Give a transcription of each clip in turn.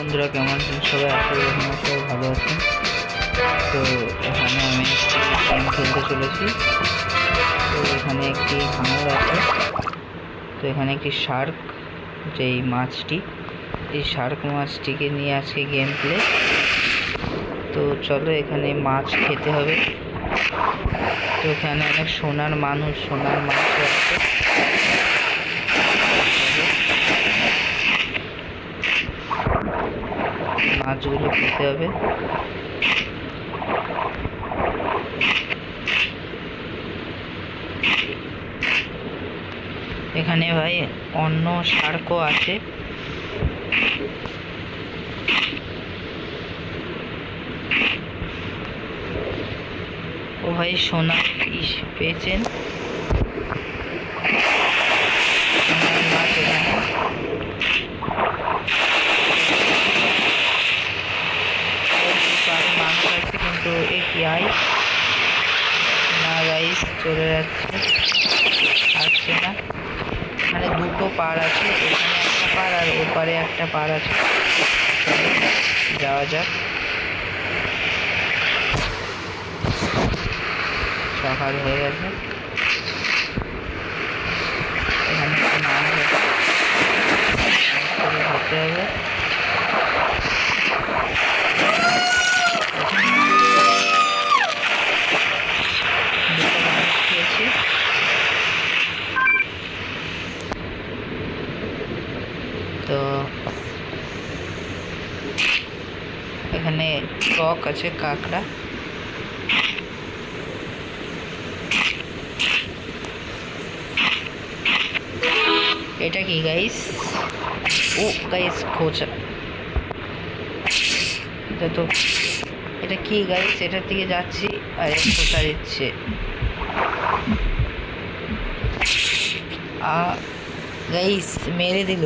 বন্ধুরা, কেমন আছেন সবাই? আশা করি আপনারা সবাই ভালো আছেন। তো এখানে আমি একটি গেম খেলতে চলেছি। তো এখানে একটি হাঙর আছে। তো এখানে একটি শার্ক, যেই মাছটি, এই শার্ক মাছটিকে নিয়ে আজকে গেম প্লে। তো চলো, এখানে মাছ খেতে হবে। তো এখানে অনেক সোনার মাছ আছে। মাছগুলো খেতে হবে। এখানে ভাই অন্য শার্কও আছে। ও ভাই, সোনা ফিশ পেয়েছেন। মাছ এখানে মানুষ আছে, কিন্তু এ কি আই না গাইস, চলে যাচ্ছে, আসছে না। মানে দুটো পার আছে, এখানে একটা পার আর ওপারে একটা পার আছে। যাওয়া যাক। সকাল হয়ে গেছে। এখানে একটা মানুষ আছে, ধরতে হবে। দুটো মানুষ খেয়েছি। তো এখানে টক আছে, কাঁকড়া। এটা কি গাইস? ও গাইস, খোঁচা। এটা কি গাইস? এটার দিকে যাচ্ছি আর খোঁচা দিচ্ছে। গাইস মেরে দিল।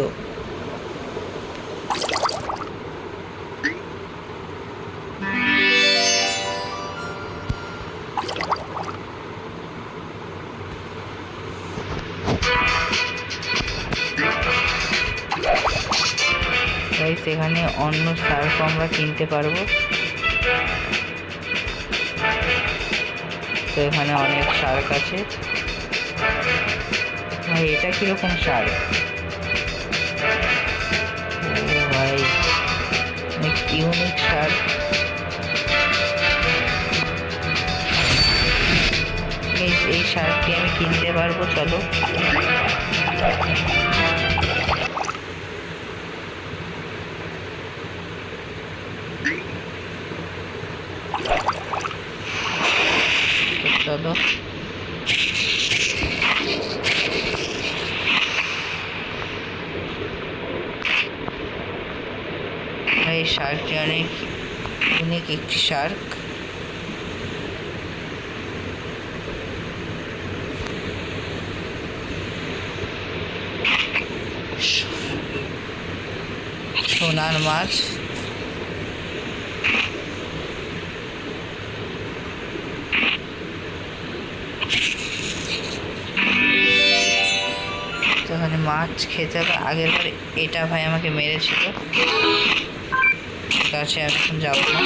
গাইস এখানে অন্য শার্ক আমরা কিনতে পারবো। তো এখানে অনেক শার্ক আছে। ভাই এটা কিরকম শার্ক? ও ভাই, অনেক ইউনিক শার্ক। এই শার্কটি আমি কিনতে পারবো, চলো। চলো, এই শার্কটি অনেক ইউনিক একটি শার্ক। সোনার মাছ। এখানে মাছ খেতে হবে। আগের বারে এটা ভাই আমাকে মেরেছিল, ঠিক আছে, আমি এখন যাবো না।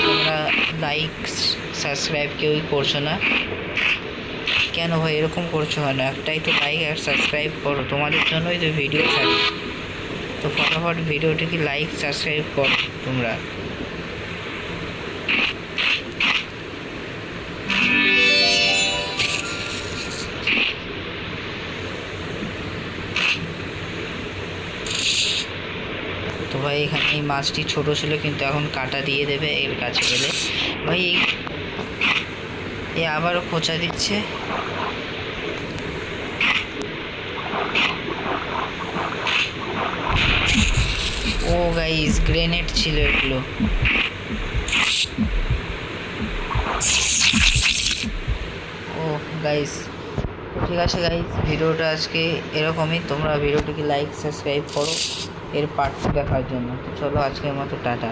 তোমরা লাইক সাবস্ক্রাইব কেউই করছো না কেন ভাই? এরকম করছো কেন? একটাই তো লাইক আর সাবস্ক্রাইব করো, তোমাদের জন্যই তো ভিডিও ছাড়ি। তো ফটাফট ভিডিওটিকে লাইক সাবস্ক্রাইব করো তোমরা। তো ভাই এখানে এই মাছটি ছোট ছিল, কিন্তু এখন কাটা দিয়ে দেবে এর কাছে গেলে। ভাই এই আবারও খোঁচা দিচ্ছে। ও গাইস, গ্রেনেড ছিল এগুলো। ও গাইস, ঠিক আছে গাইস, ভিডিওটা আজকে এরকমই। তোমরা ভিডিওটিকে লাইক সাবস্ক্রাইব করো এর পার্ট দেখার জন্য। তো চলো, আজকের মতো টাটা।